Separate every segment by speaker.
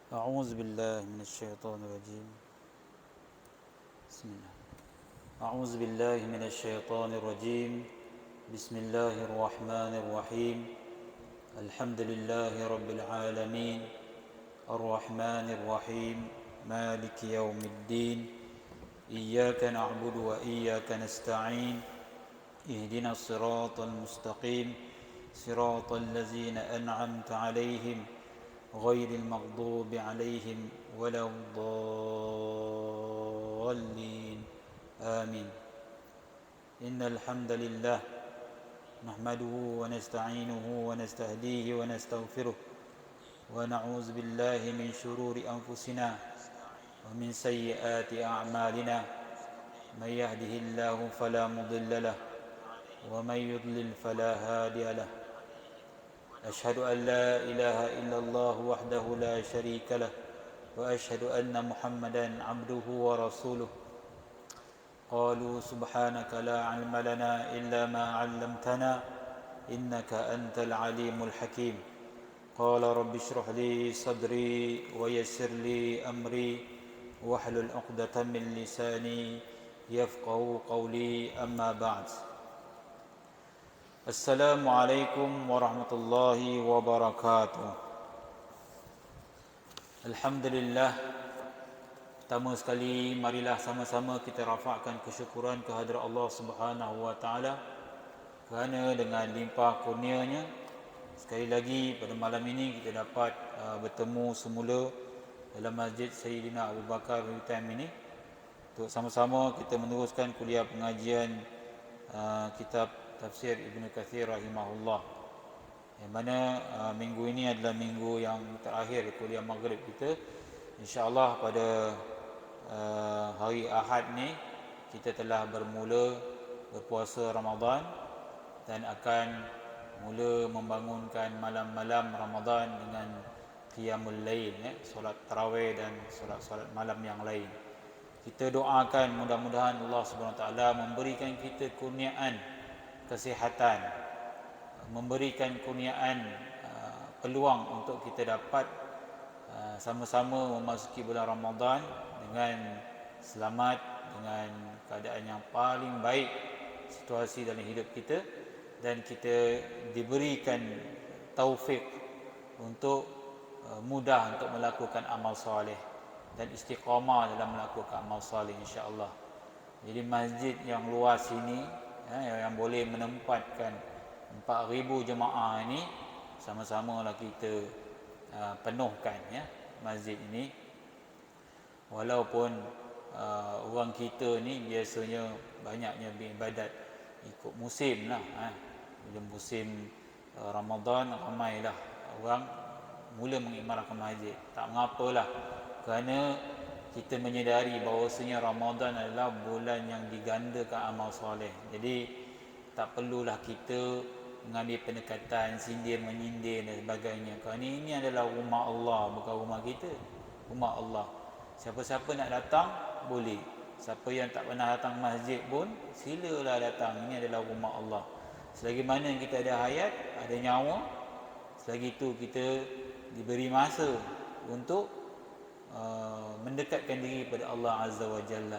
Speaker 1: أعوذ بالله من الشيطان الرجيم. بسم الله. أعوذ بالله من الشيطان الرجيم. بسم الله الرحمن الرحيم. الحمد لله رب العالمين الرحمن الرحيم مالك يوم الدين. إياك نعبد وإياك نستعين. اهدنا الصراط المستقيم صراط الذين أنعمت عليهم غير المغضوب عليهم ولا الضالين آمين. إن الحمد لله نحمده ونستعينه ونستهديه ونستغفره ونعوذ بالله من شرور أنفسنا ومن سيئات أعمالنا. من يهده الله فلا مضل له ومن يضلل فلا هادي له. أشهد أن لا إله إلا الله وحده لا شريك له وأشهد أن محمدا عبده ورسوله. قالوا سبحانك لا علم لنا إلا ما علمتنا إنك أنت العليم الحكيم. قال رب اشرح لي صدري ويسر لي أمري واحلل عقدة من لساني يفقه قولي. أما بعد. Assalamualaikum warahmatullahi wabarakatuh. Alhamdulillah. Pertama sekali, marilah sama-sama kita rafakkan kesyukuran kehadrat Allah Subhanahu wa taala kerana dengan limpah kurnia-Nya sekali lagi pada malam ini kita dapat bertemu semula dalam Masjid Sayyidina Abu Bakar Time ini untuk sama-sama kita meneruskan kuliah pengajian kitab Tafsir Ibn Kathir rahimahullah, yang mana minggu ini adalah minggu yang terakhir kuliah maghrib kita. InsyaAllah pada hari Ahad ni kita telah bermula berpuasa Ramadan dan akan mula membangunkan malam-malam Ramadan dengan qiyamul lail, solat tarawih dan solat-solat malam yang lain. Kita doakan mudah-mudahan Allah Subhanahu Wa Taala memberikan kita kurniaan kesihatan, memberikan kurniaan peluang untuk kita dapat sama-sama memasuki bulan Ramadan dengan selamat, dengan keadaan yang paling baik situasi dalam hidup kita, dan kita diberikan taufik untuk mudah untuk melakukan amal soleh dan istiqamah dalam melakukan amal soleh, insya-Allah. Jadi masjid yang luas ini yang boleh menempatkan 4,000 jemaah ini, sama-samalah kita penuhkan masjid ini. Walaupun orang kita ni biasanya banyaknya beribadat ikut musim lah. Bila musim Ramadan, ramailah orang mula mengimarahkan masjid. Tak mengapalah, kerana kita menyedari bahawasanya Ramadan adalah bulan yang digandakan amal soleh. Jadi tak perlulah kita mengambil pendekatan sindir menyindir dan sebagainya, kerana ini adalah rumah Allah, bukan rumah kita. Rumah Allah, siapa-siapa nak datang boleh. Siapa yang tak pernah datang masjid pun silalah datang. Ini adalah rumah Allah. Selagi mana kita ada hayat, ada nyawa, selagi itu kita diberi masa untuk mendekatkan diri pada Allah Azza wa Jalla.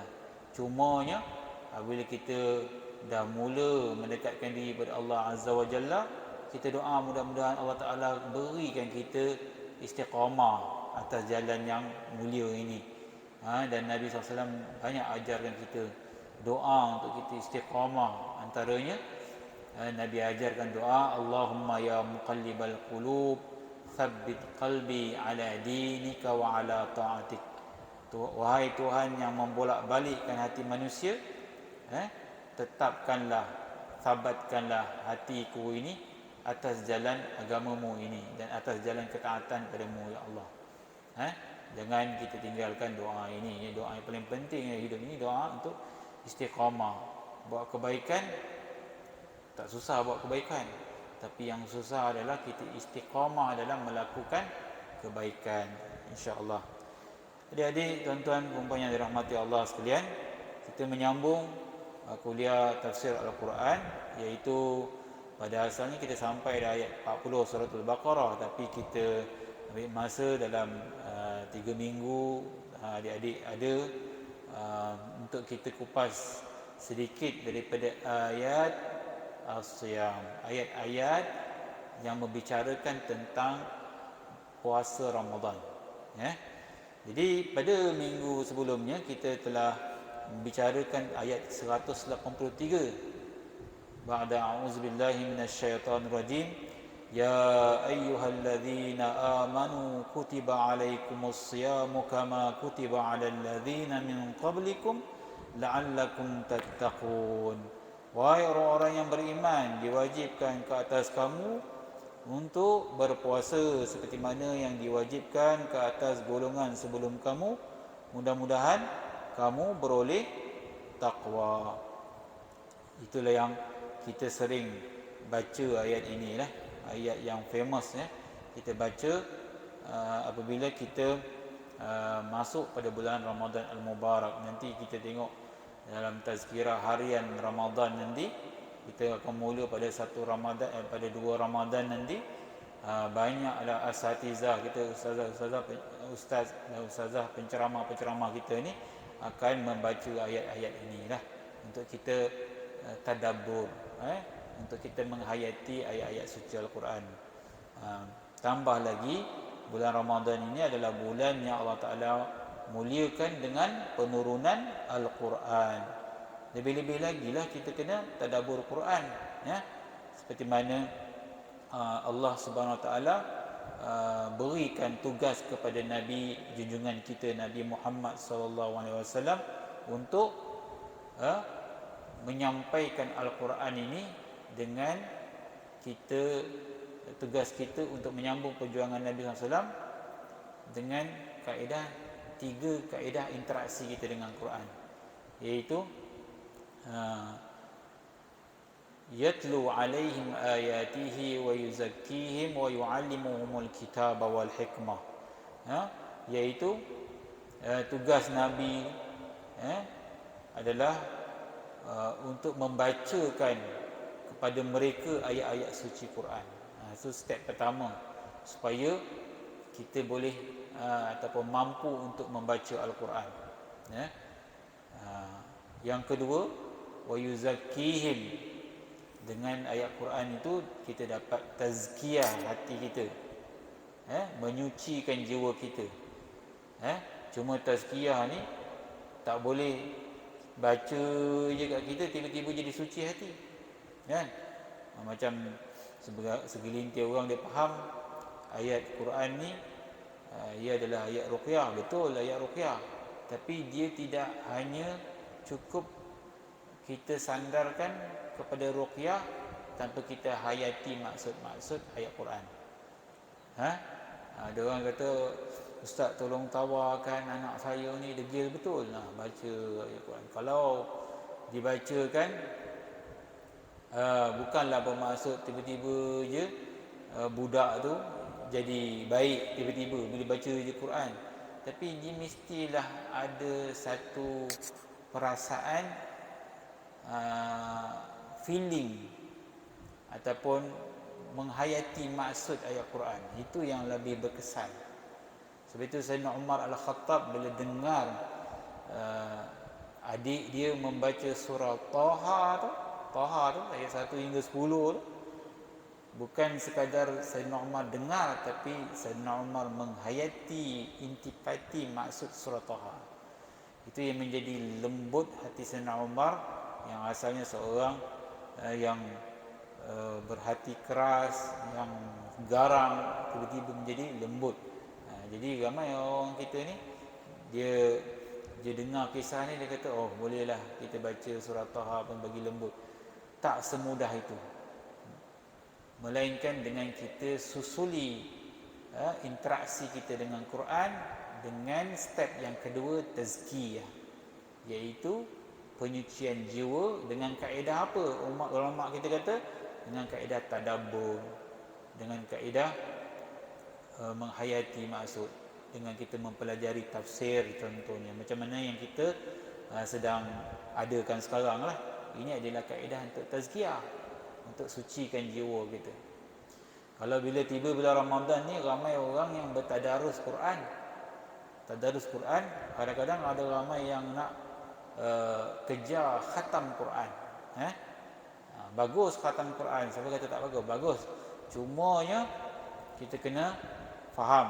Speaker 1: Cumanya apabila kita dah mula mendekatkan diri pada Allah Azza wa Jalla, kita doa mudah-mudahan Allah Ta'ala berikan kita istiqamah atas jalan yang mulia ini. Dan Nabi SAW banyak ajarkan kita doa untuk kita istiqamah. Antaranya Nabi ajarkan doa, Allahumma ya muqallibal qulub thabbit qalbi ala dinika wa ala ta'atik. Wahai Tuhan yang membolak-balikkan hati manusia, tetapkanlah, sabatkanlah hatiku ini atas jalan agamamu ini dan atas jalan ketaatan padamu, ya Allah. Jangan kita tinggalkan doa ini. Ini doa yang paling penting dalam hidup ini, doa untuk istiqamah. Buat kebaikan tak susah, buat kebaikan, tapi yang susah adalah kita istiqamah dalam melakukan kebaikan, insya-Allah. Adik-adik, tuan-tuan, puan-puan yang dirahmati Allah sekalian, kita menyambung kuliah tafsir Al-Quran, iaitu pada asalnya kita sampai dah ayat 40 surah Al-Baqarah, tapi kita ambil masa dalam 3 minggu adik-adik ada untuk kita kupas sedikit daripada ayat as-siyam, ayat-ayat yang membicarakan tentang puasa Ramadan, ya. Jadi pada minggu sebelumnya kita telah membicarakan ayat 183. Ba'da a'udzubillahi minasyaitonir rajim. Ya ayyuhalladzina amanu kutiba alaikumus siyamu kama kutiba alal ladzina min qablikum la'allakum tattaqun. Wahai orang-orang yang beriman, diwajibkan ke atas kamu untuk berpuasa seperti mana yang diwajibkan ke atas golongan sebelum kamu, mudah-mudahan kamu beroleh takwa. Itulah yang kita sering baca ayat ini lah, ayat yang famous ya. Kita baca apabila kita masuk pada bulan Ramadan Al-Mubarak. Nanti kita tengok dalam tazkirah harian Ramadan nanti, kita akan mula pada satu Ramadan, pada 2 Ramadan nanti. Banyaklah asatizah kita, ustazah penceramah kita ni akan membaca ayat-ayat inilah untuk kita tadabbur, untuk kita menghayati ayat-ayat suci Al-Quran. Tambah lagi, bulan Ramadan ini adalah bulan yang Allah Ta'ala muliakan dengan penurunan Al-Quran. Lebih-lebih lagi lah kita kena tadabbur Quran, ya. Seperti mana Allah Subhanahu Wa Ta'ala berikan tugas kepada Nabi junjungan kita Nabi Muhammad sallallahu alaihi wasallam untuk menyampaikan Al-Quran ini dengan kita, tugas kita untuk menyambung perjuangan Nabi SAW dengan kaedah, 3 kaedah interaksi kita dengan Quran, iaitu yatlu alaihim ayatihi wa yuzakkihim wa yuallimuhumul kitaba wal hikmah, iaitu tugas Nabi adalah untuk membacakan kepada mereka ayat-ayat suci Quran. Itu step pertama supaya kita boleh ataupun mampu untuk membaca Al-Quran, ya. Yang kedua, wa yuzakkihim, dengan ayat Quran itu kita dapat tazkiyah hati kita, menyucikan jiwa kita. Cuma tazkiyah ni tak boleh baca je kat kita tiba-tiba jadi suci hati, kan? Macam segelintir orang dia faham ayat Quran ni ia adalah ayat ruqyah, betul ayat ruqyah, tapi dia tidak hanya cukup kita sandarkan kepada ruqyah tanpa kita hayati maksud-maksud ayat Quran. Ada orang kata, Ustaz tolong tawarkan anak saya ni degil betul baca ayat Quran. Kalau dibacakan bukanlah bermaksud tiba-tiba je budak tu jadi baik tiba-tiba bila baca je Quran, tapi dia mestilah ada satu perasaan, feeling ataupun menghayati maksud ayat Quran. Itu yang lebih berkesan. Sebab itu Sayyidina Umar Al-Khattab bila dengar adik dia membaca surah Taha tu ayat 1 hingga 10 tu, bukan sekadar Sayyidina Umar dengar, tapi Sayyidina Umar menghayati intipati maksud surah Taha. Itu yang menjadi lembut hati Sayyidina Umar, yang asalnya seorang yang berhati keras, yang garang, tiba-tiba menjadi lembut. Jadi ramai orang kita ni, dia dengar kisah ni, dia kata, oh bolehlah kita baca surah Taha pun bagi lembut. Tak semudah itu, melainkan dengan kita susuli interaksi kita dengan Quran dengan step yang kedua, tazkiyah, iaitu penyucian jiwa dengan kaedah apa? Ulama kita kata dengan kaedah tadabbur, dengan kaedah menghayati maksud, dengan kita mempelajari tafsir contohnya, macam mana yang kita sedang adakan sekarang lah. Ini adalah kaedah untuk tazkiyah, untuk sucikan jiwa kita. Kalau bila tiba bulan Ramadan ni, ramai orang yang bertadarus Quran, tadarus Quran, kadang-kadang ada ramai yang nak kejar khatam Quran. Bagus khatam Quran, siapa kata tak bagus? Bagus. Cumanya kita kena faham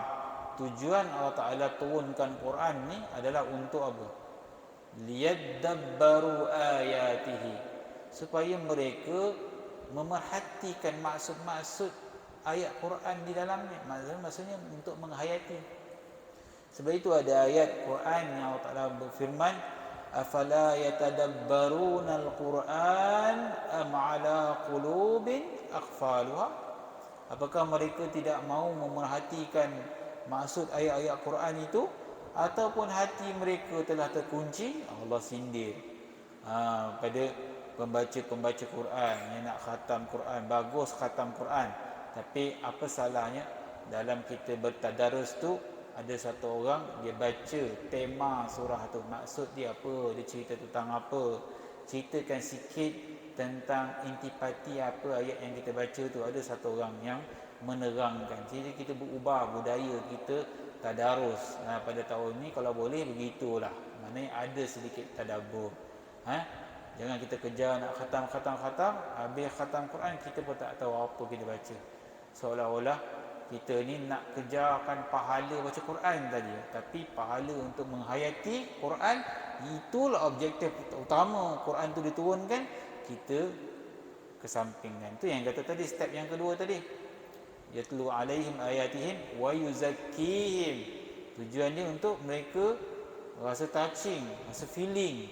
Speaker 1: tujuan Allah Taala turunkan Quran ni adalah untuk apa? Liyadabbaru ayatihi, supaya mereka memerhatikan maksud-maksud ayat Quran di dalamnya. Maksudnya untuk menghayati. Sebab itu ada ayat Quran yang Allah Taala berfirman, afala yatadabbaruna al-Quran am ala qulubin aqfaluha. Apakah mereka tidak mau memerhatikan maksud ayat-ayat Quran itu, ataupun hati mereka telah terkunci? Allah sindir pada pembaca-pembaca Quran yang nak khatam Quran. Bagus khatam Quran, tapi apa salahnya dalam kita bertadarus tu ada satu orang dia baca tema surah tu, maksud dia apa, dia cerita tentang apa, ceritakan sikit tentang intipati apa ayat yang kita baca tu. Ada satu orang yang menerangkan. Jadi kita berubah budaya kita tadarus pada tahun ni, kalau boleh begitulah. Maknanya ada sedikit tadabbur. Jangan kita kejar nak khatam, habis khatam Quran kita pun tak tahu apa kita baca. Seolah-olah kita ni nak kejarkan pahala baca Quran tadi, tapi pahala untuk menghayati Quran, itulah objektif utama Quran tu diturunkan, kita kesampingkan. Itu yang kata tadi, step yang kedua tadi, yatlu alaihim ayatihim wa yuzakkihim. Tujuan dia untuk mereka rasa touching, rasa feeling,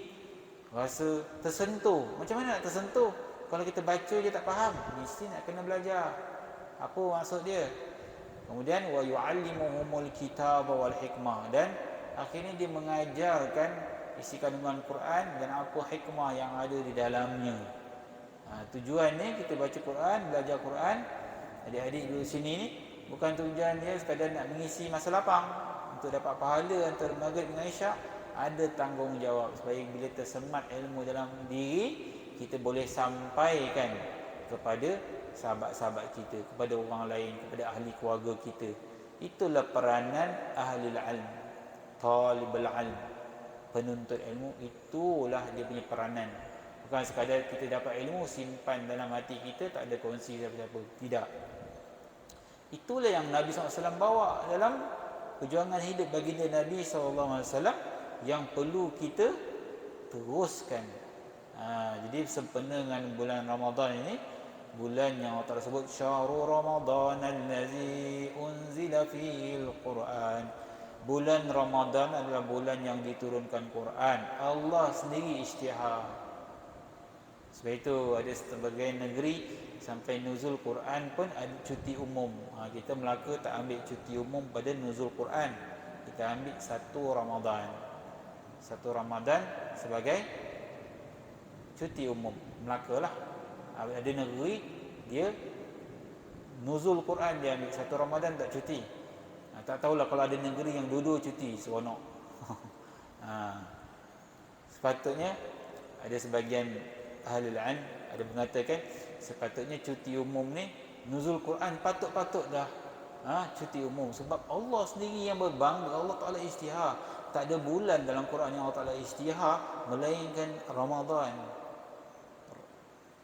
Speaker 1: rasa tersentuh. Macam mana nak tersentuh? Kalau kita baca je tak faham, mesti nak kena belajar apa maksud dia. Kemudian wa yu'allimuhumul kitaba wal hikmah, dan akhirnya dia mengajarkan isi kandungan Quran dan apa hikmah yang ada di dalamnya. Tujuannya kita baca Quran, belajar Quran, adik-adik duduk sini ni bukan tujuan dia sekadar nak mengisi masa lapang untuk dapat pahala antara maghrib dengan isyak. Ada tanggungjawab supaya bila tersemat ilmu dalam diri, kita boleh sampaikan kepada sahabat-sahabat kita, kepada orang lain, kepada ahli keluarga kita. Itulah peranan ahli ilm, talibul ilm, penuntut ilmu. Itulah dia punya peranan. Bukan sekadar kita dapat ilmu simpan dalam hati kita, tak ada kongsi siapa-siapa. Tidak. Itulah yang Nabi SAW bawa dalam perjuangan hidup baginda Nabi SAW, yang perlu kita teruskan. Jadi sempena dengan bulan Ramadan ini, bulan yang Allah Ta'ala sebut syahrul Ramadan allazi unzila fihil Quran. Bulan Ramadan adalah bulan yang diturunkan Quran. Allah sendiri isytihar. Sebab itu ada sebagian negeri sampai nuzul Quran pun ada cuti umum. Kita Melaka tak ambil cuti umum pada nuzul Quran. Kita ambil satu Ramadan. Satu Ramadan sebagai cuti umum. Melaka lah. Ada negeri dia nuzul Quran dia ambil satu Ramadan tak cuti. Tak tahulah kalau ada negeri yang dua-dua cuti, seronok. Sepatutnya ada sebagian ahli ilm ada mengatakan sepatutnya cuti umum ni, nuzul Quran patut-patut dah cuti umum, sebab Allah sendiri yang berbangga. Allah Ta'ala isytihar. Tak ada bulan dalam Quran yang Allah Ta'ala isytihar melainkan Ramadan.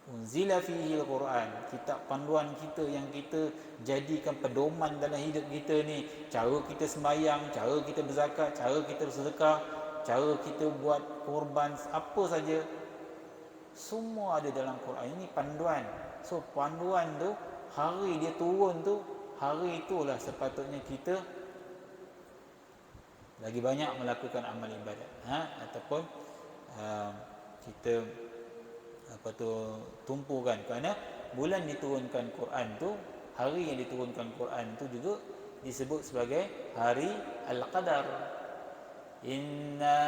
Speaker 1: Unzila fihi al-Quran, kitab panduan kita yang kita jadikan pedoman dalam hidup kita ni. Cara kita sembahyang, cara kita berzakat, cara kita bersedekah, cara kita buat korban, apa saja, semua ada dalam Quran. Ini panduan. So panduan tu, hari dia turun tu, hari itulah sepatutnya kita lagi banyak melakukan amal ibadat, ataupun kita tumpukan, kerana bulan diturunkan Quran tu, hari yang diturunkan Quran tu juga disebut sebagai hari Al-Qadar. Inna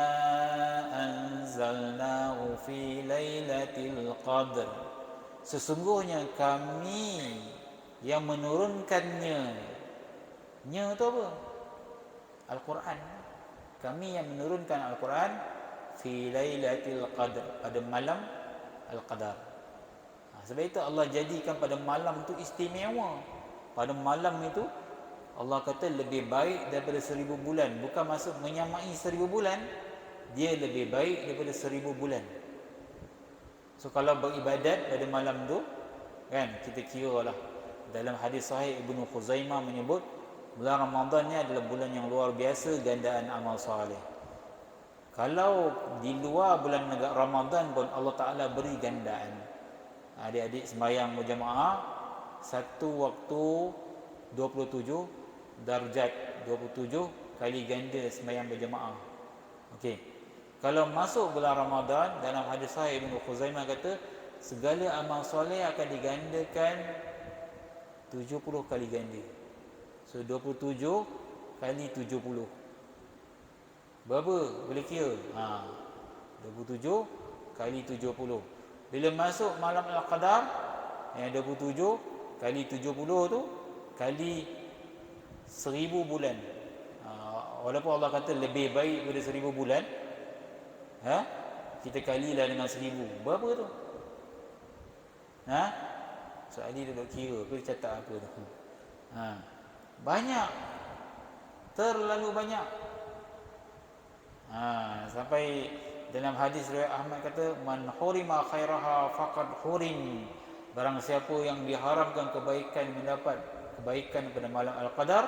Speaker 1: anzalnahu fi lailatul qadr. Sesungguhnya kami yang menurunkannya. Nya tu apa? Al-Quran. Kami yang menurunkan Al-Quran fi lailatul qadr, pada malam Al-Qadar. Sebab itu Allah jadikan pada malam itu istimewa. Pada malam itu Allah kata lebih baik daripada 1000 bulan. Bukan maksud menyamai 1000 bulan, dia lebih baik daripada 1000 bulan. So kalau beribadat pada malam tu, kan, kita kira lah. Dalam hadis sahih Ibnu Khuzaimah menyebut bulan Ramadan ni adalah bulan yang luar biasa gandaan amal soleh. Kalau di luar bulan Ramadan pun Allah Ta'ala beri gandaan. Adik-adik sembahyang berjamaah, satu waktu 27 darjat, 27 kali ganda sembahyang berjamaah. Okey. Kalau masuk bulan Ramadan, dalam hadis sahih Ibnu Khuzaimah kata segala amal soleh akan digandakan 70 kali ganda. So 27 kali 70. Berapa boleh kira? 27 kali 70. Bila masuk malam Al-Qadar, yang 27 kali 70 tu kali 1000 bulan. Walaupun Allah kata lebih baik daripada 1000 bulan, kita kalilah dengan 1000. Berapa tu? Soal ni duduk kira ke catat apa tu? Banyak. Terlalu banyak. Sampai dalam hadis riwayat Ahmad kata man hurima khairaha faqad hurim. Barang siapa yang diharamkan kebaikan, mendapat kebaikan pada malam Al-Qadar,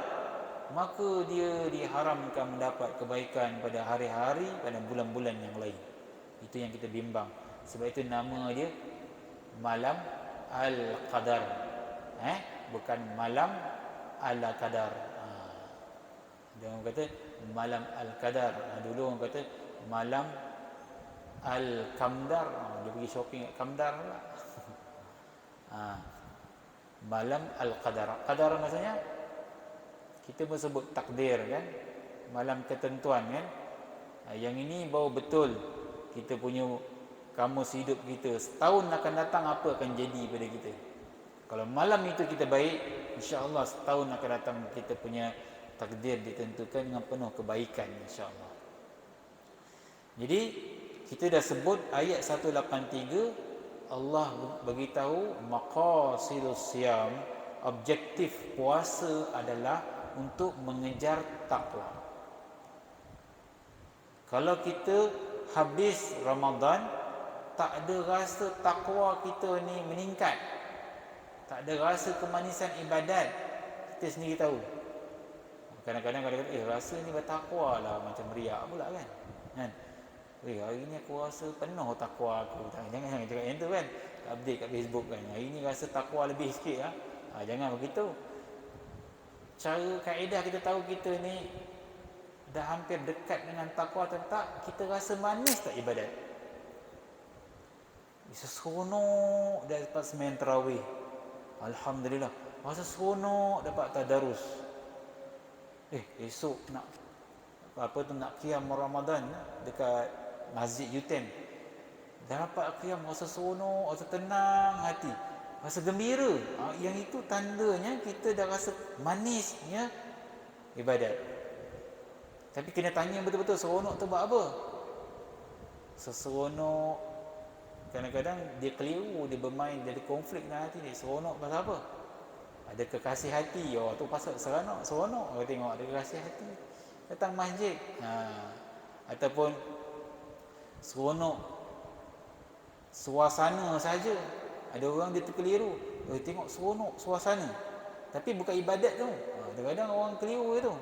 Speaker 1: maka dia diharamkan mendapat kebaikan pada hari-hari, pada bulan-bulan yang lain. Itu yang kita bimbang. Sebab itu nama dia malam Al-Qadar, bukan malam Al-Qadar. Dia orang kata malam Al-Qadar. Dulu orang kata malam Al-Kamdar. Dia pergi shopping kat Kamdar pula. Malam Al-Qadar. Qadar maksudnya kita pun sebut takdir, kan, malam ketentuan, kan. Yang ini baru betul kita punya kamus hidup kita. Setahun akan datang apa akan jadi pada kita. Kalau malam itu kita baik, insya-Allah setahun akan datang kita punya takdir ditentukan dengan penuh kebaikan, insya-Allah. Jadi kita dah sebut ayat 183, Allah beritahu maqasidus siyam, objektif puasa adalah untuk mengejar takwa. Kalau kita habis Ramadan tak ada rasa takwa kita ni meningkat, tak ada rasa kemanisan ibadat, kita sendiri tahu. Kadang-kadang rasa ni bertakwa lah, macam riak pula, kan. Hari ni aku rasa penuh takwa aku. Jangan cakap yang tu, kan. Update kat Facebook, kan. Hari ni rasa takwa lebih sikit, jangan begitu. Cara kaedah kita tahu kita ni dah hampir dekat dengan takwa atau tak, kita rasa manis tak ibadat. Bisa seronok dapat sembahyang tarawih. Alhamdulillah. Rasa seronok dapat tadarus. Esok nak qiyam Ramadan dekat Masjid Yutem. Dah dapat qiyam, rasa seronok, rasa tenang hati, rasa gembira. Yang itu tandanya kita dah rasa manisnya ibadat. Tapi kena tanya betul-betul seronok tu buat apa? Seronok kadang-kadang dia keliru, dia bermain, dia ada konflik dalam hati dia. Seronok pasal apa? Ada kekasih hati, tu pasal seronok. Tengok ada kekasih hati datang masjid. Ataupun seronok suasana saja. Ada orang dia terkeliru, tengok seronok suasana, tapi bukan ibadat tu. Kadang-kadang orang keliru itu.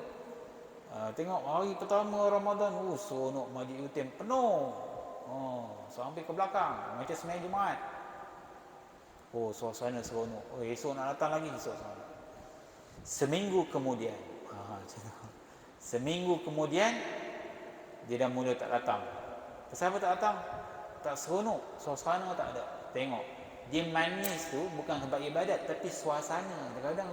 Speaker 1: Tengok hari pertama Ramadan, seronok Masjid Yutem penuh, sampai ke belakang macam sembahyang Jumaat. Suasana seronok. Esok nak datang lagi suasana. Seminggu kemudian dia dah mula tak datang. Kenapa tak datang? Tak seronok, suasana tak ada. Tengok, dia manis tu bukan sebab ibadat, tapi suasana. Kadang-kadang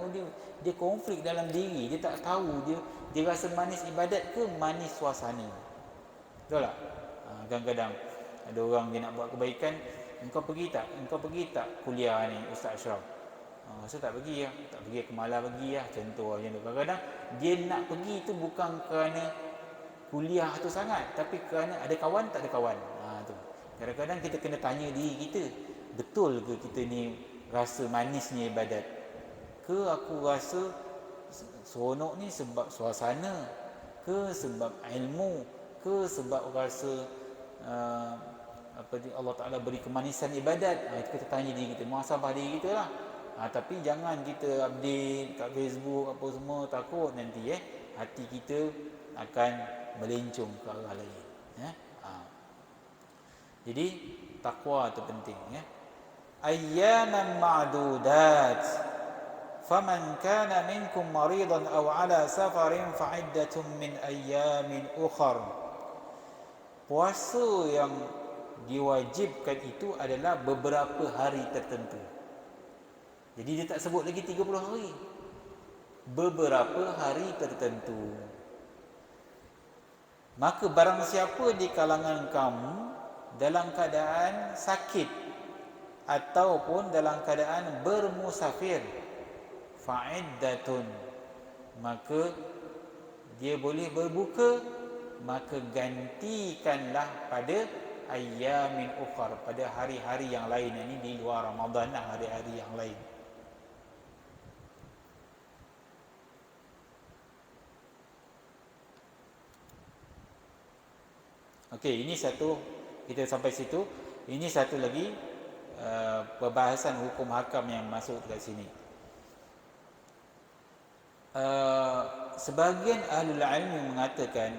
Speaker 1: dia konflik dalam diri, dia tak tahu dia rasa manis ibadat ke manis suasana. Betul tak? Kadang-kadang ada orang dia nak buat kebaikan, engkau pergi tak kuliah ni Ustaz Ashraf? Saya tak pergi, tak pergi ke malam pergi, contoh macam tu. Kadang-kadang dia nak pergi tu bukan kerana kuliah tu sangat, tapi kerana ada kawan tak ada kawan. Tu. Kadang-kadang kita kena tanya diri kita, betul ke kita ni rasa manisnya ibadat? Ke aku rasa seronok ni sebab suasana ke sebab ilmu ke sebab rasa Allah Ta'ala beri kemanisan ibadat. Itu kita tanya diri kita, muhasabah diri kita lah. Tapi jangan kita update kat Facebook apa semua, takut nanti hati kita akan melencong ke arah lain. Jadi takwa itu penting. Ayyaman ma'dudat, faman kana minkum maridan aw ala safarin fa'iddatun min ayyamin ukhar. Puasa yang diwajibkan itu adalah beberapa hari tertentu. Jadi dia tak sebut lagi 30 hari. Beberapa hari tertentu. Maka barang siapa di kalangan kamu dalam keadaan sakit ataupun dalam keadaan bermusafir, fa'iddatun, maka dia boleh berbuka, maka gantikanlah pada ayyamin ukhar, pada hari-hari yang lain. Ini di luar Ramadan lah, hari-hari yang lain. Okey, ini satu, kita sampai situ. Ini satu lagi perbahasan hukum hakam yang masuk dekat sini. Sebahagian ahlul ilmi mengatakan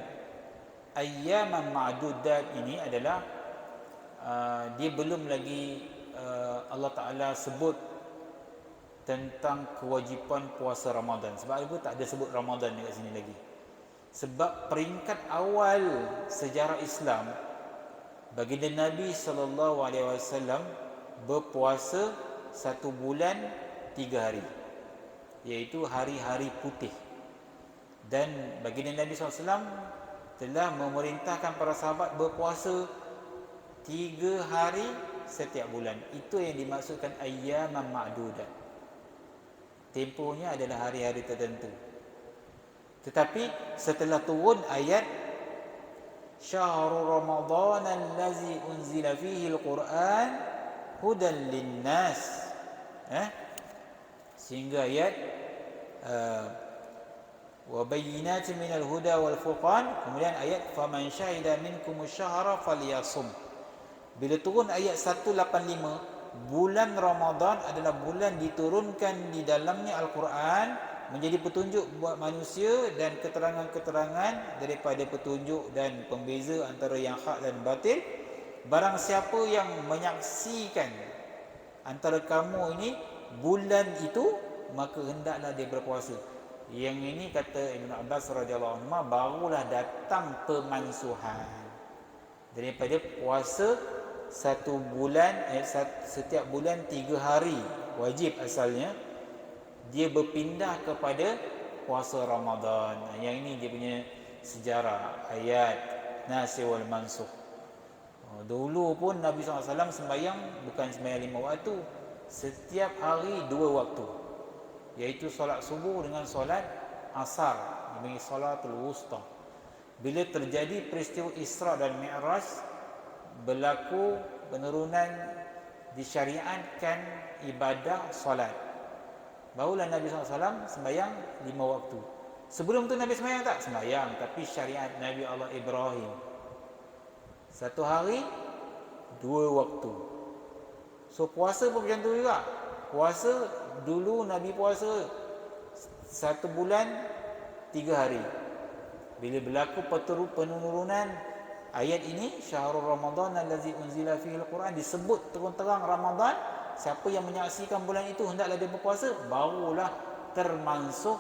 Speaker 1: ayyaman ma'dudat ini adalah dia belum lagi Allah Ta'ala sebut tentang kewajipan puasa Ramadan. Sebab apa tak ada sebut Ramadan dekat sini lagi? Sebab peringkat awal sejarah Islam, baginda Nabi SAW berpuasa 1 bulan 3 hari, iaitu hari-hari putih. Dan baginda Nabi SAW telah memerintahkan para sahabat berpuasa 3 hari setiap bulan. Itu yang dimaksudkan ayyaman ma'dudat. Tempohnya adalah hari-hari tertentu. Tetapi setelah turun ayat Syahrul Ramadan allazi unzila fihi al-Quran hudan linnas, sehingga ayat wa bayyinatin minal huda wal furqan, kemudian ayat faman syahida minkumus syahra falyasum. Bila turun ayat 185, bulan Ramadan adalah bulan diturunkan di dalamnya Al-Quran, menjadi petunjuk buat manusia dan keterangan-keterangan daripada petunjuk dan pembeza antara yang hak dan batil. Barang siapa yang menyaksikan antara kamu ini bulan itu, maka hendaklah dia berpuasa. Yang ini kata Ibn Abbas radhiyallahu anhu, barulah datang pemansuhan daripada puasa 1 bulan, setiap bulan 3 hari wajib asalnya, dia berpindah kepada puasa Ramadan. Yang ini dia punya sejarah ayat nasikh wal mansukh. Dulu pun Nabi SAW sembahyang bukan sembahyang 5 waktu, setiap hari 2 waktu, iaitu solat subuh dengan solat asar, dipanggil salatul wusta. Bila terjadi peristiwa Isra dan Mi'raj, berlaku penurunan, disyariatkan ibadah solat, barulah Nabi SAW sembahyang 5 waktu. Sebelum tu Nabi sembahyang tak? Sembahyang, tapi syariat Nabi Allah Ibrahim 1 hari 2 waktu. So puasa pun macam tu juga. Puasa dulu Nabi puasa 1 bulan 3 hari. Bila berlaku penurunan ayat ini, Syahrul Ramadan allazi unzila fihi al-Quran, disebut terang-terang Ramadan, siapa yang menyaksikan bulan itu hendaklah dia berpuasa, barulah termansuh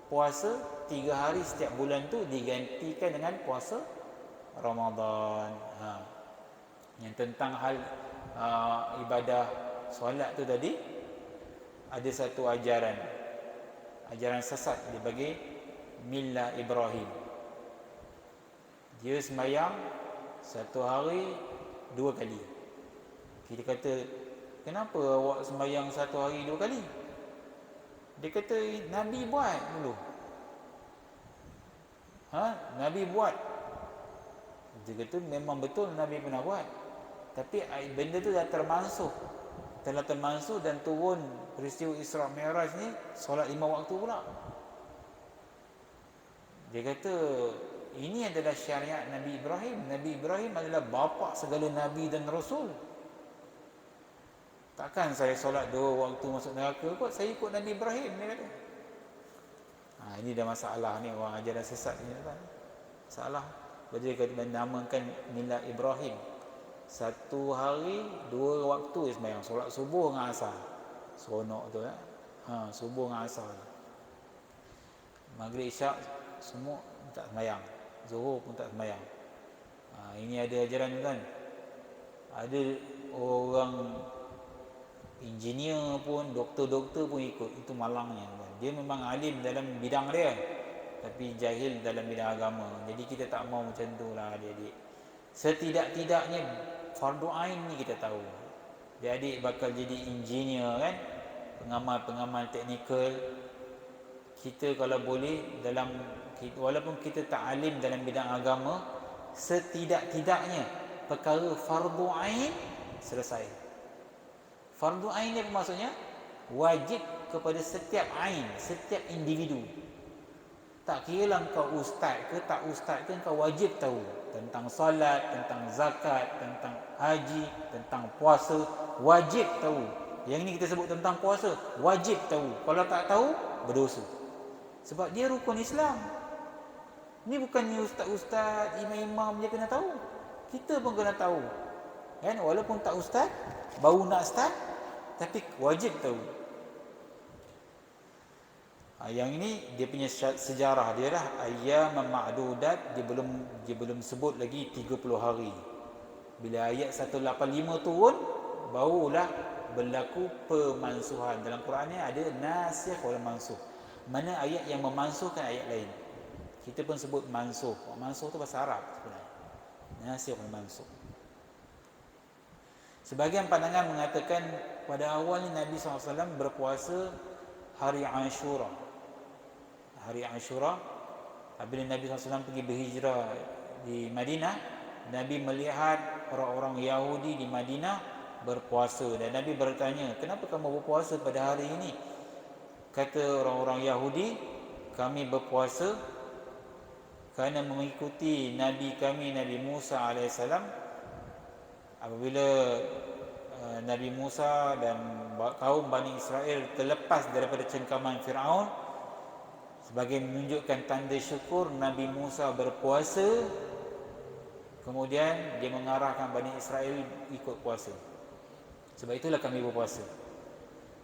Speaker 1: puasa 3 hari setiap bulan tu digantikan dengan puasa Ramadan. Yang tentang hal ibadah solat tu tadi, ada satu ajaran sesat dibagi Millah Ibrahim. Dia sembahyang 1 hari 2 kali. Kita kata, kenapa awak sembahyang 1 hari 2 kali? Dia kata, Nabi buat dulu. Nabi buat. Dia kata, memang betul Nabi pernah buat. Tapi benda tu dah termansuh. Telah termansuh dan turun peristiwa Isra Mi'raj ni, solat 5 waktu pula. Dia kata ini adalah syariat Nabi Ibrahim. Nabi Ibrahim adalah bapa segala nabi dan rasul. Takkan saya solat 2 waktu masuk neraka kot, saya ikut Nabi Ibrahim, dia kata. Ini dah masalah ni, orang ajaran sesat ni kan. Salah. Dia kata menamakan milad Ibrahim. 1 hari 2 waktu sembahyang, solat subuh dengan asar. Seronok tu subuh dengan asar. Maghrib Isyak semua tak sembahyang. Zuhur pun tak sembahyang. Ini ada ajaran tu kan. Ada orang engineer pun, doktor-doktor pun ikut. Itu malangnya kan. Dia memang alim dalam bidang dia, tapi jahil dalam bidang agama. Jadi kita tak mau macam tu lah adik-adik. Setidak-tidaknya fardu ain ni kita tahu. Adik-adik bakal jadi engineer kan, pengamal-pengamal teknikal. Kita kalau boleh dalam, walaupun kita tak alim dalam bidang agama, setidak-tidaknya perkara fardu ain selesai. Fardu ain ni apa maksudnya? Wajib kepada setiap ain, setiap individu. Tak kira lah kau ustaz ke tak ustaz ke, kau wajib tahu tentang salat, tentang zakat, tentang haji, tentang puasa. Wajib tahu. Yang ni kita sebut tentang puasa, wajib tahu. Kalau tak tahu, berdosa. Sebab dia rukun Islam. Ni bukannya ustaz-ustaz, imam-imam je kena tahu. Kita pun kena tahu. Kan? Walaupun tak ustaz, baru nak start, tapi wajib tahu. Yang ini dia punya sejarah dia lah. Ayyam ma'dudat, dia belum sebut lagi 30 hari. Bila ayat 185 turun, barulah berlaku pemansuhan. Dalam Quran ni ada nasikh wal mansukh. Mana ayat yang memansuhkan ayat lain. Kita pun sebut mansuh. Mansuh tu bahasa Arab sebenarnya. Nasikh wal mansukh. Sebagian pandangan mengatakan pada awalnya Nabi SAW berpuasa hari Ashura. Hari Ashura, apabila Nabi SAW pergi berhijrah di Madinah, Nabi melihat orang-orang Yahudi di Madinah berpuasa. Dan Nabi bertanya, kenapa kamu berpuasa pada hari ini? Kata orang-orang Yahudi, kami berpuasa kerana mengikuti Nabi kami, Nabi Musa AS. Apabila Nabi Musa dan kaum Bani Israel terlepas daripada cengkaman Fir'aun, sebagai menunjukkan tanda syukur, Nabi Musa berpuasa. Kemudian dia mengarahkan Bani Israel ikut puasa. Sebab itulah kami berpuasa.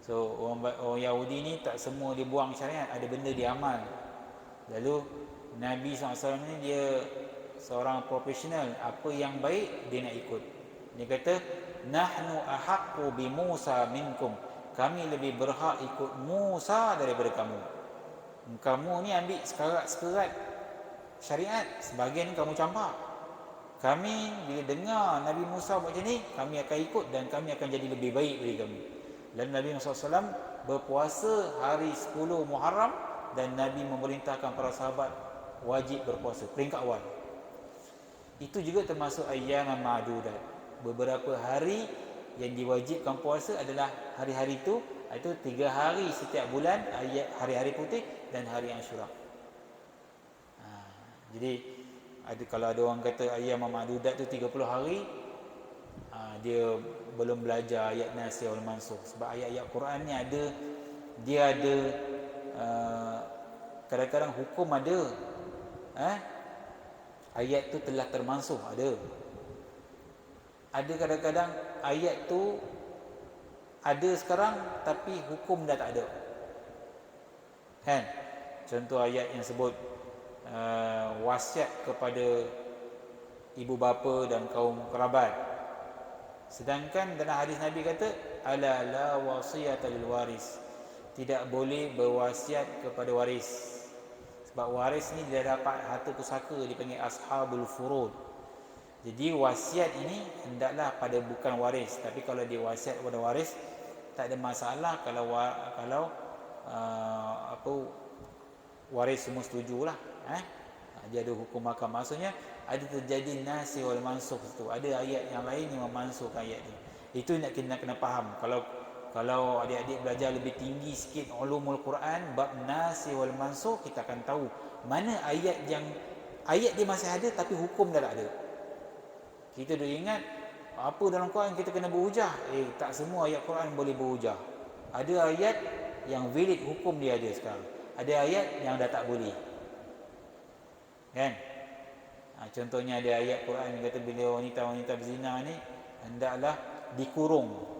Speaker 1: So orang Yahudi ni tak semua dia buang syariat, ada benda dia amal. Lalu Nabi SAW ni dia seorang profesional, apa yang baik dia nak ikut. Dia kata, nahnu ahaqqu bi Musa minkum, kami lebih berhak ikut Musa daripada kamu. Kamu ni ambil sekerat syariat, sebahagian kamu campak. Kami bila dengar Nabi Musa buat macam ni, kami akan ikut dan kami akan jadi lebih baik dari kamu. Dan Nabi Muhammad SAW berpuasa hari 10 Muharram, dan Nabi memerintahkan para sahabat wajib berpuasa, peringkat awal. Itu juga termasuk ayyam ma'dudat. Beberapa hari yang diwajibkan puasa adalah hari-hari itu 3 hari setiap bulan, hari-hari putih dan hari Ashura. Jadi kalau ada orang kata ayyam ma'dudat tu 30 hari, dia belum belajar ayat nasikh wal mansukh. Sebab ayat-ayat Quran ni dia ada kadang-kadang hukum ada, ayat tu telah termansuh ada kadang-kadang ayat tu ada sekarang tapi hukum dah tak ada. Kan? Contoh ayat yang sebut wasiat kepada ibu bapa dan kaum kerabat. Sedangkan dalam hadis Nabi kata ala la wasiyata lil waris, tidak boleh berwasiat kepada waris. Sebab waris ni dia dapat harta pusaka, dipanggil ashabul furud. Jadi wasiat ini hendaklah pada bukan waris. Tapi kalau dia wasiat kepada waris, tak ada masalah kalau waris semua setujulah. Dia ada hukum mahkamah. Maksudnya ada terjadi nasikh wal mansukh tu. Ada ayat yang lain yang memansuhkan ayat ni. Itu nak kena faham. Kalau adik-adik belajar lebih tinggi sikit ulumul Quran, bab nasikh wal mansukh, kita akan tahu mana ayat dia masih ada tapi hukum dah tak ada. Kita dah ingat apa dalam Quran kita kena berhujah. Tak semua ayat Quran boleh berhujah. Ada ayat yang valid, hukum dia ada sekarang. Ada ayat yang dah tak boleh. Kan? Contohnya ada ayat Quran yang kata bila wanita-wanita berzina ni hendaklah dikurung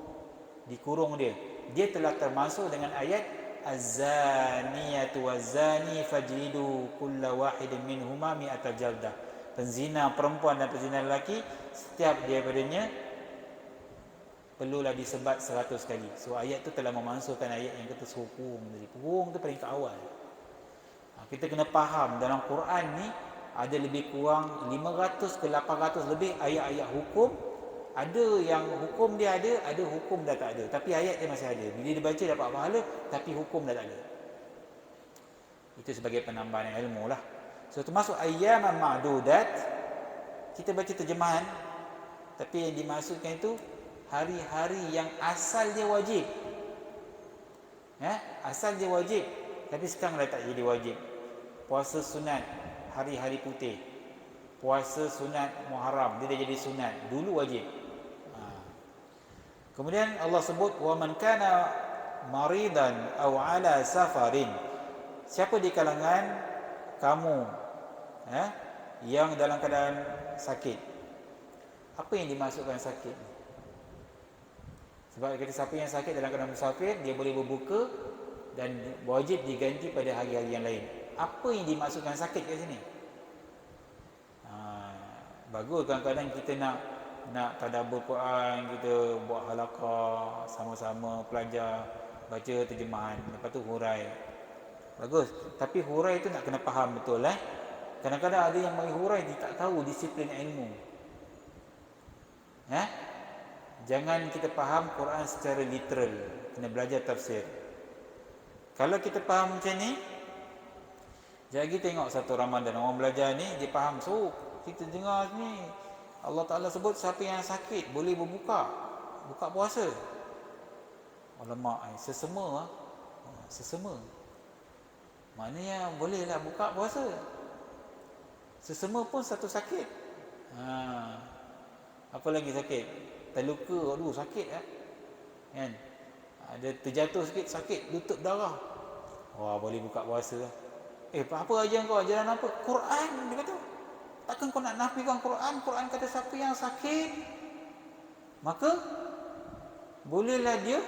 Speaker 1: dia telah termasuk dengan ayat az-zaniyatu waz-zani fajlidu kulla wahidin minhuma mi'ata jaldah. Penzina perempuan dan penzina lelaki, setiap daripadanya perlulah disebat 100 kali. So ayat tu telah memasukkan ayat yang kata hukum. Jadi hukum tu peringkat awal. Kita kena faham dalam Quran ni ada lebih kurang 500 ke 800 lebih ayat-ayat hukum. Ada yang hukum dia ada hukum dah tak ada. Tapi ayat dia masih ada. Bila dia baca dapat pahala, tapi hukum dah tak ada. Itu sebagai penambahan ilmu lah. So termasuk ayyaman ma'dudat, kita baca terjemahan, tapi yang dimaksudkan itu hari-hari yang asal dia wajib. Asal dia wajib, tapi sekarang dah tak jadi wajib. Puasa sunat, hari-hari putih. Puasa sunat Muharram, dia dah jadi sunat. Dulu wajib. Kemudian Allah sebut wa man kana maridan aw ala safarin. Siapa di kalangan kamu yang dalam keadaan sakit. Apa yang dimaksudkan sakit? Sebab kita siapa yang sakit dalam keadaan musafir, dia boleh berbuka dan wajib diganti pada hari-hari yang lain. Apa yang dimaksudkan sakit kat sini? Bagus kadang-kadang kita nak tadabbur Quran, kita buat halaqah sama-sama pelajar, baca terjemahan, lepas tu hurai. Bagus, tapi hurai tu nak kena faham betul. Kadang-kadang ada yang mari hurai dia tak tahu disiplin ilmu. Jangan kita faham Quran secara literal, kena belajar tafsir. Kalau kita faham macam ni, jadi tengok satu Ramadan orang belajar ni dia faham. So kita dengar ni Allah Ta'ala sebut siapa yang sakit boleh buka puasa. Ulama sesama. Maknanya bolehlah buka puasa. Sesama pun satu sakit. Apa lagi sakit? Terluka, aduh sakit kan? Ada terjatuh sikit sakit, lutut darah. Wah, boleh buka puasa lah. Apa ajaran kau? Ajaran apa? Quran dia kata. Takkan kau nak nafikan Quran? Quran kata siapa yang sakit, maka bolehlah dia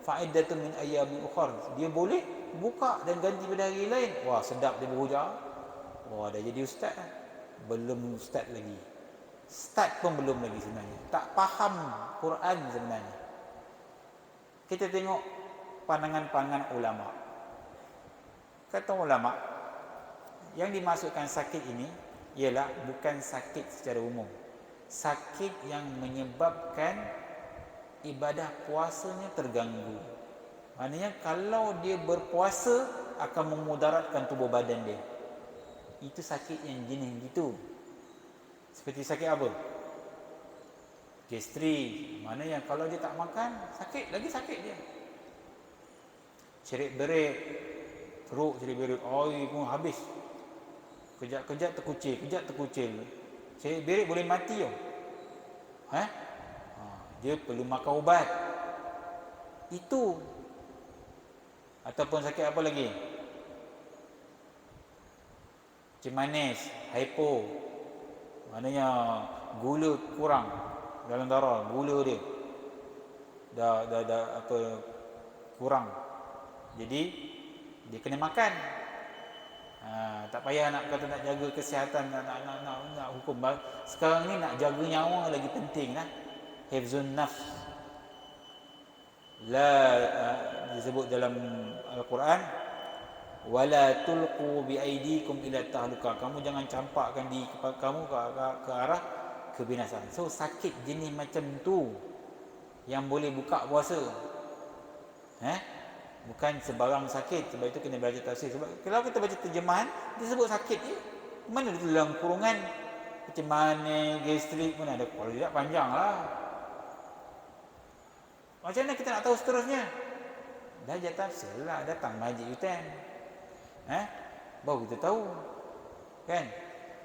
Speaker 1: fa'iddatun min ayyamin ukhra. Dia boleh buka dan ganti pada hari lain. Wah, sedap dia berhujah. Wah, dah jadi ustaz lah. Belum ustaz lagi. Start pun belum lagi sebenarnya. Tak faham Quran sebenarnya. Kita tengok pandangan-pandangan ulama. Kata ulama, yang dimasukkan sakit ini ialah bukan sakit secara umum. Sakit yang menyebabkan ibadah puasanya terganggu. Maknanya kalau dia berpuasa akan memudaratkan tubuh badan dia. Itu sakit yang jenis gitu. Seperti sakit apa? Gastrik. Maknanya kalau dia tak makan, sakit, lagi sakit dia. Cerit-berit, teruk cerit-berit, air pun habis. Kejap-kejap terkucil. Cerit-berit boleh mati tau. Dia perlu makan ubat. Itu. Ataupun sakit apa lagi? Macam manis, hypo. Maknanya gula kurang dalam darah, gula dia dah kurang. Jadi dia kena makan. Tak payah nak kata nak jaga kesihatan, nak hukum. Sekarang ni nak jaga nyawa lagi penting lah. Hifzun nafs. Disebut dalam Al-Quran, wala tulqu biaidikum ila tahluka. Kamu jangan campakkan diri kamu ke arah kebinasaan. So sakit jenis macam tu yang boleh buka puasa. Bukan sebarang sakit. Sebab itu kena belajar tafsir. Sebab kalau kita baca terjemahan, dia sebut sakit ni mana dia dalam kurungan macam mana, gastrik mana ada. Kalau tidak panjang lah. Macam mana kita nak tahu seterusnya? Dah je tafsir lah, datang Majid Yutan. Baru kita tahu. Kan?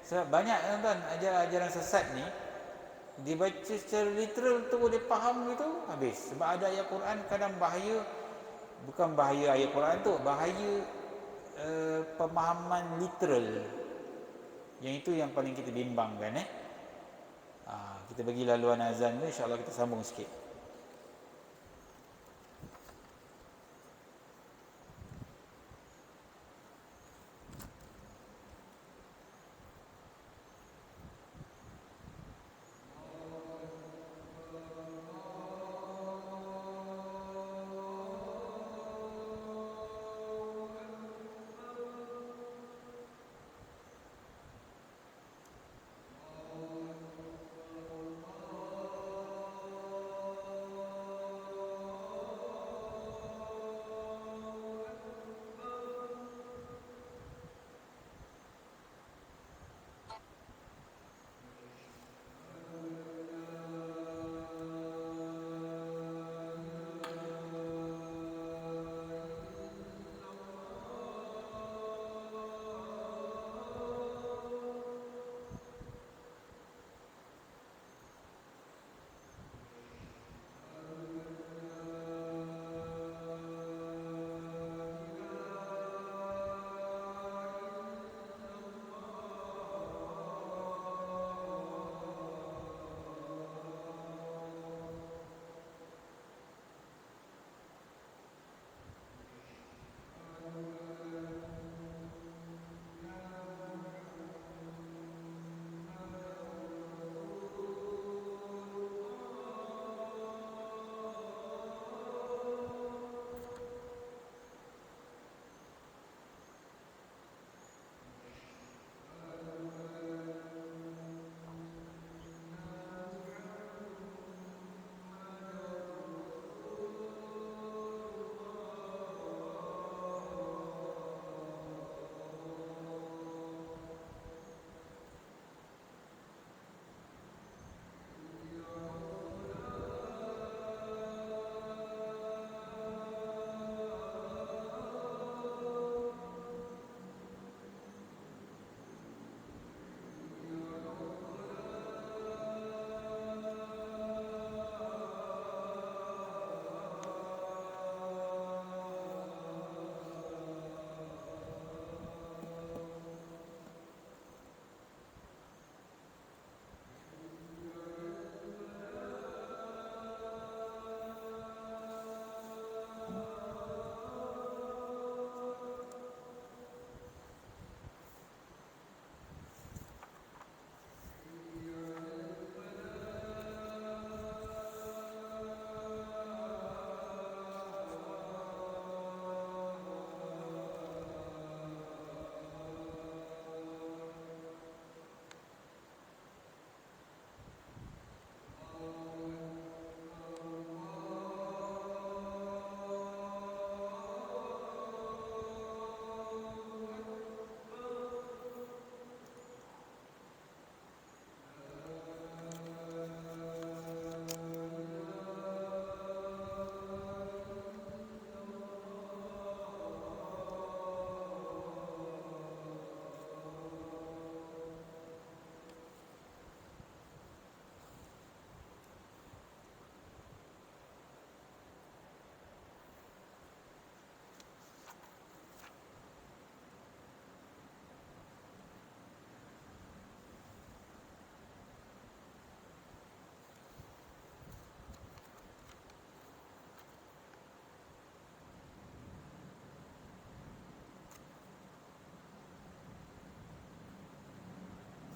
Speaker 1: Sebab banyak tuan-tuan ajaran sesat ni dibaca secara literal tu dia faham gitu habis. Sebab ada ayat Quran kadang bahaya, bukan bahaya ayat Quran tu, bahaya pemahaman literal. Yang itu yang paling kita bimbangkan. Kita bagi laluan azan tu, insya-Allah kita sambung sikit.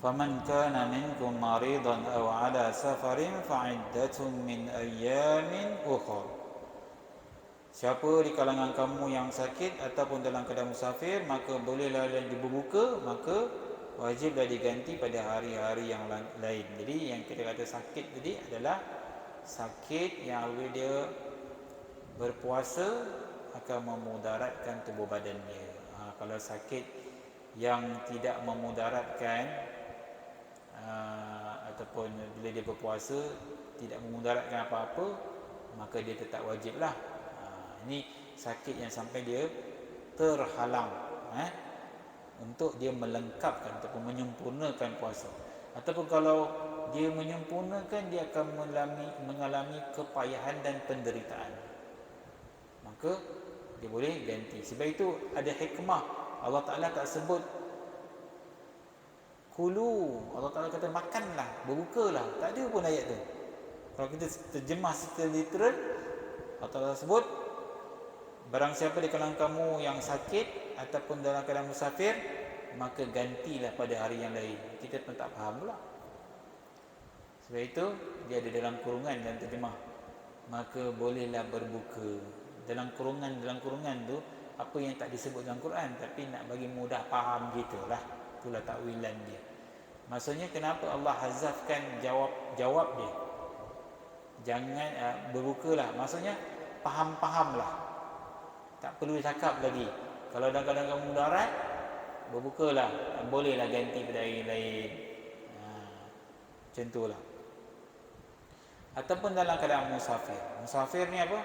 Speaker 1: فَمَنْ كَانَ مِنْكُمْ مَرِيضًا أَوْ عَلَى سَفَرٍ فَعِدَّةٌ مِنْ أَيَّامٍ أُخَرَ. Siapa di kalangan kamu yang sakit ataupun dalam keadaan musafir, maka bolehlah dia berbuka, maka wajiblah diganti pada hari-hari yang lain. Jadi yang kita kata sakit tadi adalah sakit yang apabila dia berpuasa akan memudaratkan tubuh badannya. Kalau sakit yang tidak memudaratkan ataupun bila dia berpuasa tidak memudaratkan apa-apa, maka dia tetap wajib lah. Ini sakit yang sampai dia terhalang untuk dia melengkapkan ataupun menyempurnakan puasa. Ataupun kalau dia menyempurnakan, dia akan mengalami kepayahan dan penderitaan, maka dia boleh ganti. Sebab itu ada hikmah. Allah Ta'ala tak sebut kulu, Allah Ta'ala kata makanlah, berbukalah. Tak ada pun ayat tu. Kalau kita terjemah secara literal, Allah Ta'ala sebut barang siapa di kalangan kamu yang sakit ataupun dalam keadaan musafir, maka gantilah pada hari yang lain. Kita pun tak faham pula. Sebab itu dia ada dalam kurungan dan terjemah, maka bolehlah berbuka. Dalam kurungan tu apa yang tak disebut dalam Quran, tapi nak bagi mudah faham gitulah. Itulah takwilan dia. Maksudnya kenapa Allah hazafkan jawab dia, jangan berbukalah. Maksudnya faham-fahamlah, tak perlu cakap lagi. Kalau dalam kamu mudarat, berbukalah, bolehlah ganti pada hari lain. Macam itulah. Ataupun dalam keadaan musafir. Musafir ni apa?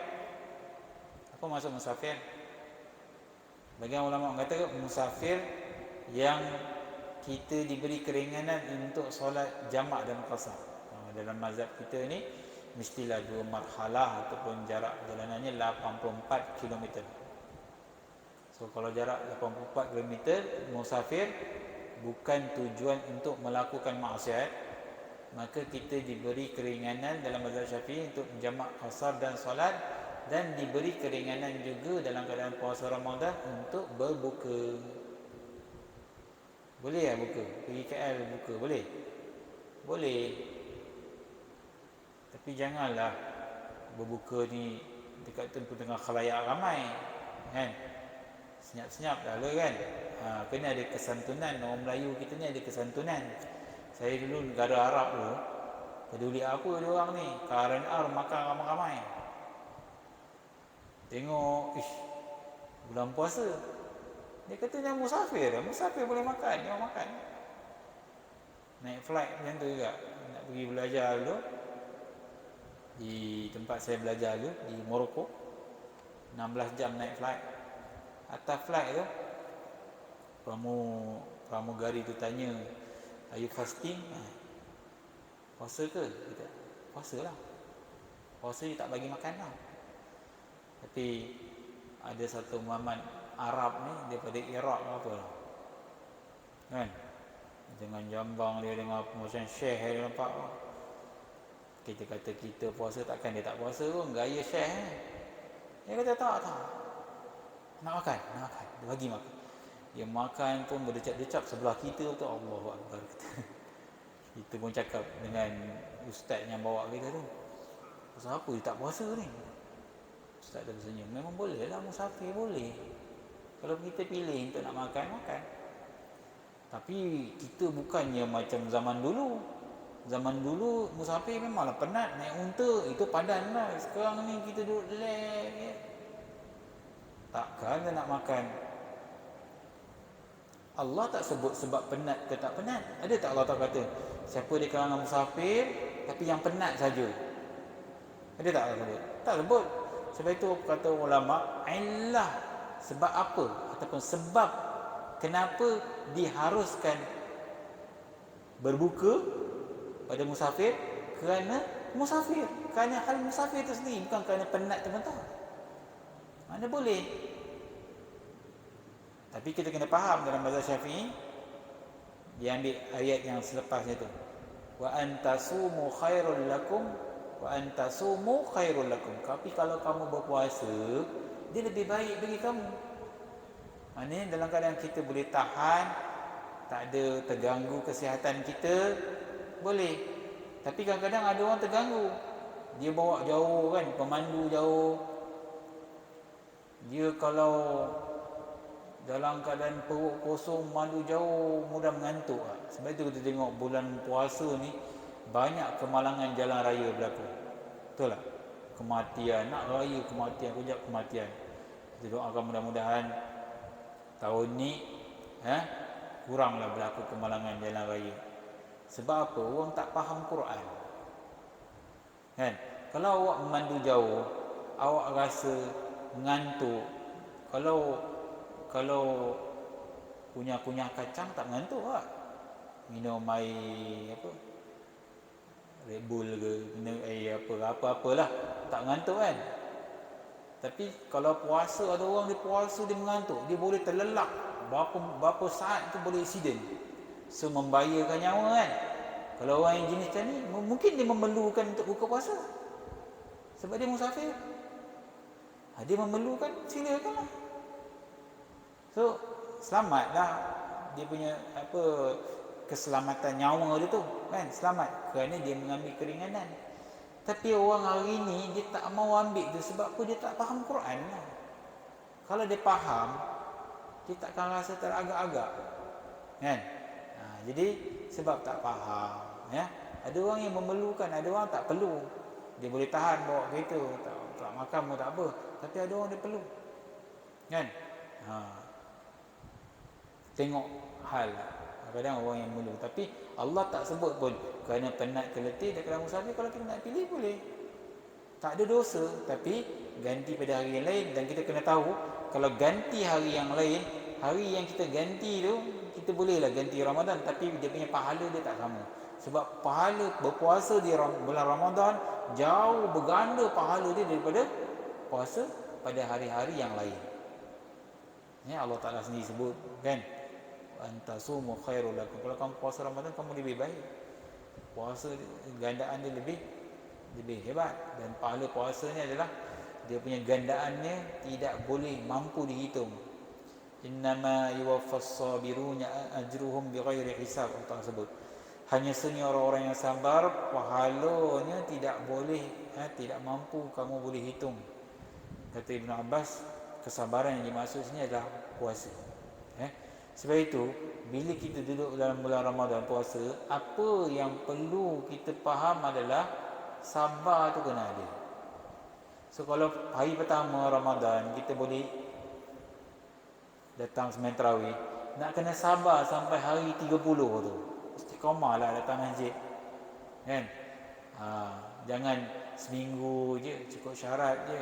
Speaker 1: Apa maksud musafir? Bagian ulama kata musafir yang kita diberi keringanan untuk solat jamak dan qasar. Dalam mazhab kita ni mestilah 2 marhalah ataupun jarak jalanannya 84 km. So kalau jarak 84 km, musafir bukan tujuan untuk melakukan maksiat, maka kita diberi keringanan dalam mazhab Syafi'i untuk menjamak qasar dan solat, dan diberi keringanan juga dalam keadaan puasa Ramadan untuk berbuka. Boleh ya buka? Pergi KL buka boleh? Boleh. Tapi janganlah berbuka ni dekat tengah khalayak ramai, kan? Senyap-senyap dah lah, kan? Kena ada kesantunan. Orang Melayu kita ni ada kesantunan. Saya dulu negara Arab dulu, peduli apa dia orang ni, KRNR makan ramai-ramai. Tengok, bulan puasa, dia kata dia musafir boleh makan, dia makan. Naik flight macam tu juga. Nak pergi belajar dulu di tempat saya belajar dulu di Morocco, 16 jam naik flight. Atas flight tu pramugari tu tanya, are you fasting? Puasa ke? Kita puasa lah. Puasa dia tak bagi makan lah. Tapi ada satu Muhammad Arab ni daripada Iraq apa lah, kan? Dengan jambang dia, dengan macam syekh dia nampak. Kita kata kita puasa, takkan dia tak puasa pun, gaya syekh. Dia kata tak. Nak makan. Dia bagi makan. Dia makan pun berdecap-decap sebelah kita tu. Allahu Akbar kata. Kita pun cakap dengan ustaz yang bawa kita tu, pasal apa dia tak puasa ni? Ustaz dah bersenyum. Memang boleh lah, musafir boleh. Kalau kita pilih untuk nak makan. Tapi kita bukannya macam zaman dulu. Zaman dulu musafir memanglah penat, naik unta, itu padan lah. Sekarang ni kita duduk relax. Takkan dia nak makan. Allah tak sebut sebab penat ke tak penat. Ada tak Allah tak kata siapa di kalangan musafir tapi yang penat saja? Ada tak Allah sebut? Tak sebut. Sebab itu kata ulama, illah, sebab apa ataupun sebab kenapa diharuskan berbuka pada musafir? Kerana musafir, kerana hal musafir itu sendiri, bukan kerana penat teman-teman. Mana boleh. Tapi kita kena faham dalam mazhab Syafi'i, dia ambil ayat yang selepasnya tu, wa antasumu khairul lakum, wa antasumu khairul lakum. Tapi kalau kamu berpuasa, dia lebih baik bagi kamu. Maknanya dalam keadaan kita boleh tahan, tak ada terganggu kesihatan kita, boleh. Tapi kadang-kadang ada orang terganggu, dia bawa jauh, kan, pemandu jauh. Dia kalau dalam keadaan perut kosong, mandu jauh, mudah mengantuk. Sebab itu kita tengok bulan puasa ni banyak kemalangan jalan raya berlaku. Betul tak? Kematian, nak raya kematian, kejap kematian. Kita doakan mudah-mudahan tahun ni kuranglah berlaku kemalangan jalan raya. Sebab apa? Orang tak faham Quran, kan? Kalau awak memandu jauh, awak rasa mengantuk. Kalau kunyah-kunyah kacang tak mengantuk awak. Minum air apa? Red Bull ke, minum air apa-apalah, tak mengantuk kan. Tapi kalau puasa, ada orang dia puasa dia mengantuk, dia boleh terlelap berapa saat tu boleh accident. So membahayakan nyawa kan. Kalau orang yang jenis macam ni, mungkin dia memerlukan untuk buka puasa sebab dia musafir. Dia memerlukan, silakanlah. So selamatlah dia punya keselamatan nyawa dia tu kan, selamat kerana dia mengambil keringanan. Tapi orang hari ni dia tak mau ambil tu sebab apa? Dia tak faham Quran lah. Kalau dia faham, dia takkan rasa teragak-agak kan. Jadi sebab tak faham ya. Ada orang yang memerlukan, ada orang tak perlu. Dia boleh tahan bawa kereta, tak makan pun tak apa. Tapi ada orang dia perlu kan. Tengok hal. Kadang orang yang perlu, tapi Allah tak sebut pun kerana penat keletih dia kena musafir. Kalau kita nak pilih boleh, tak ada dosa. Tapi ganti pada hari yang lain. Dan kita kena tahu, kalau ganti hari yang lain, hari yang kita ganti tu, kita bolehlah ganti Ramadan, tapi dia punya pahala dia tak sama. Sebab pahala berpuasa di bulan Ramadan jauh berganda pahala dia daripada puasa pada hari-hari yang lain. Ya, Allah Ta'ala sendiri sebut kan, antasumu khairul lakum. Kalau kamu puasa Ramadan, kamu lebih baik. Puasa gandaan dia lebih hebat. Dan pahala puasa ni adalah dia punya gandaannya tidak boleh mampu dihitung. Innama yuwaffas sabiruna ajruhum bighairi hisab, Allah sebut. Hanya seni orang-orang yang sabar, pahalanya tidak boleh, tidak mampu kamu boleh hitung. Kata Ibn Abbas, kesabaran yang dimaksud sini adalah puasa. Sebab itu, bila kita duduk dalam bulan Ramadan puasa, apa yang perlu kita faham adalah sabar tu kena ada. So kalau hari pertama Ramadan kita boleh datang sembahyang tarawih, nak kena sabar sampai hari 30 tu. Istiqamah lah datang masjid kan. Jangan seminggu je, cukup syarat je.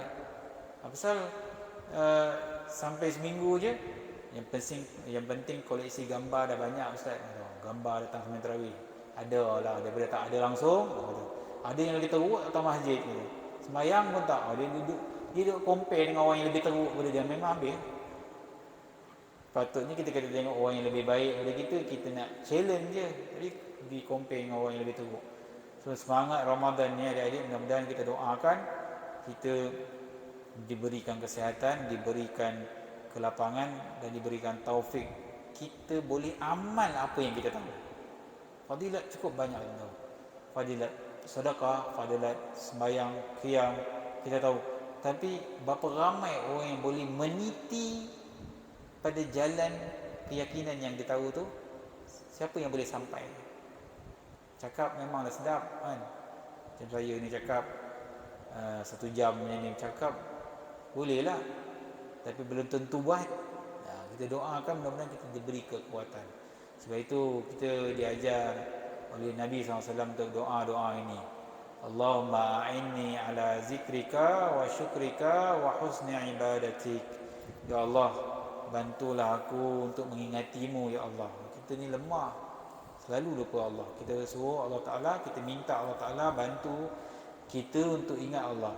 Speaker 1: Pasal sampai seminggu je, yang penting koleksi gambar dah banyak ustaz. Gambar datang sembahyang tarawih ada lah, daripada tak ada langsung. Ada yang lebih teruk datang masjid gitu. Sembahyang pun tak, dia duduk compare dengan orang yang lebih teruk daripada dia. Memang habis. Patutnya kita kena tengok orang yang lebih baik daripada kita nak challenge je. Jadi di compare dengan orang yang lebih teruk. So semangat Ramadan ni adik-adik, mudah-mudahan kita doakan kita diberikan kesihatan, diberikan kelapangan dan diberikan taufik. Kita boleh amal apa yang kita tahu. Fadilat cukup banyak kita tahu. Fadilat sedekah, fadilat sembahyang, qiyam, kita tahu. Tapi berapa ramai orang yang boleh meniti pada jalan keyakinan yang dia tahu tu? Siapa yang boleh sampai? Cakap memanglah sedap kan. Macam saya ni cakap 1 jam ni cakap, bolehlah. Tapi belum tentu buat. Kita doakan mudah-mudahan kita diberi kekuatan. Sebab itu kita diajar oleh Nabi SAW untuk doa-doa ini. Allahumma a'inni ala zikrika wa syukrika wa husni ibadatik. Ya Allah, bantulah aku untuk mengingatimu ya Allah. Kita ni lemah, selalu lupa Allah. Kita suruh Allah Ta'ala, kita minta Allah Ta'ala bantu kita untuk ingat Allah.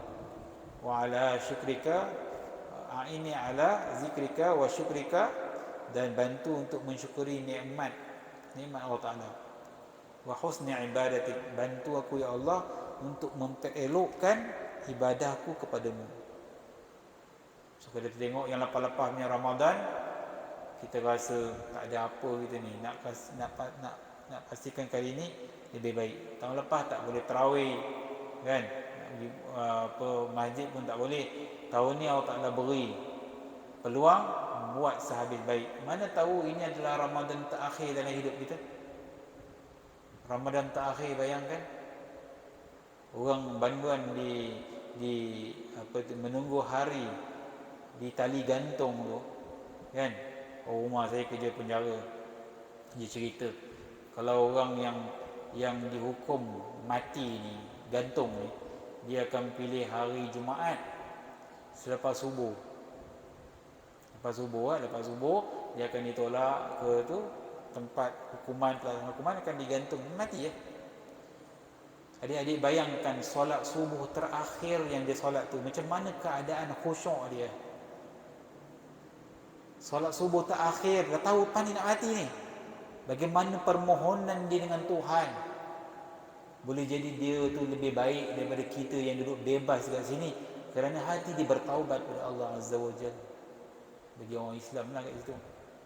Speaker 1: Wa ala syukrika, a'inni ala zikrika wa syukrika, dan bantu untuk mensyukuri nikmat Allah Ta'ala. Wa husni ibadatik, bantu aku ya Allah untuk memperelokkan ibadahku kepadamu. So kita tengok yang lepas-lepas punya Ramadan, kita rasa tak ada apa kita ni. Nak pastikan kali ni lebih baik. Tahun lepas tak boleh tarawih kan, masjid pun tak boleh. Tahun ni Allah Ta'ala beri peluang, buat sehabis baik. Mana tahu ini adalah Ramadan terakhir dalam hidup kita. Ramadan terakhir, bayangkan orang banduan menunggu hari di tali gantung tu kan. Rumah saya kerja penjara, dia cerita kalau orang yang dihukum mati ni, gantung ni, dia akan pilih hari Jumaat selepas subuh. Lepas subuh dia akan ditolak ke tu tempat hukuman, pelaksanaan hukuman akan digantung, mati ya. Adik-adik bayangkan solat subuh terakhir yang dia solat tu, macam mana keadaan khusyuk dia. Solat subuh terakhir, dah tahu depan ni nak mati ni. Bagaimana permohonan dia dengan Tuhan. Boleh jadi dia tu lebih baik daripada kita yang duduk bebas kat sini, kerana hati dia bertaubat kepada Allah Azza wa Jalla. Bagi orang Islam lah kat situ,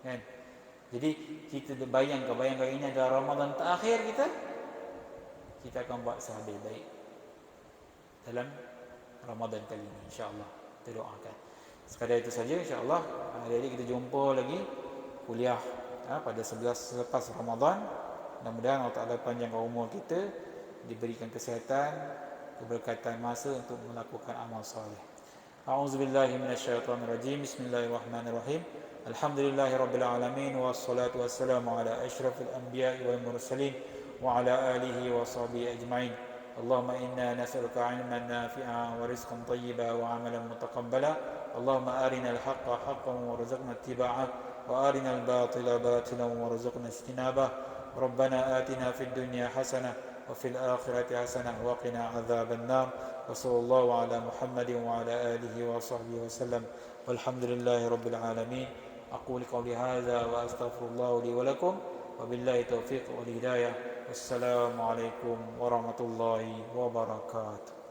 Speaker 1: kan? Jadi kita bayangkan ini adalah Ramadan terakhir kita akan buat sehabis baik dalam Ramadan kali ini, insya-Allah. Kita doakan. Sekadar itu saja, insya-Allah. Adik-adik kita jumpa lagi kuliah pada 11 selepas Ramadan. Mudah-mudahan Allah Taala panjangkan umur kita, diberikan kesihatan, keberkatan masa untuk melakukan amal soleh. A'udzubillahi minasyaitonirrajim. Bismillahirrahmanirrahim. Alhamdulillahirabbil alamin wassalatu wassalamu ala asyrafil anbiya'i wal mursalin wa ala alihi wa sahbihi ajma'in. Allahumma inna nas'aluka 'ilman nafi'an wa rizqan thayyiban wa 'amalan mutaqabbala. Allahumma arinal haqqa haqqan warzuqna ittiba'ah wa arinal batila batilan warzuqna ijtinabah. Rabbana atina fid dunya hasanah wa fil akhirati hasanah wa qina adzaban nar. Wa sallallahu ala Muhammadin wa ala alihi wa sahbihi wasallam. Walhamdulillahi rabbil alamin. Aqulu qawli hadza wa astaghfirullah li wa lakum. Wabillahi taufiq wal hidayah. Wassalamualaikum warahmatullahi wabarakatuh.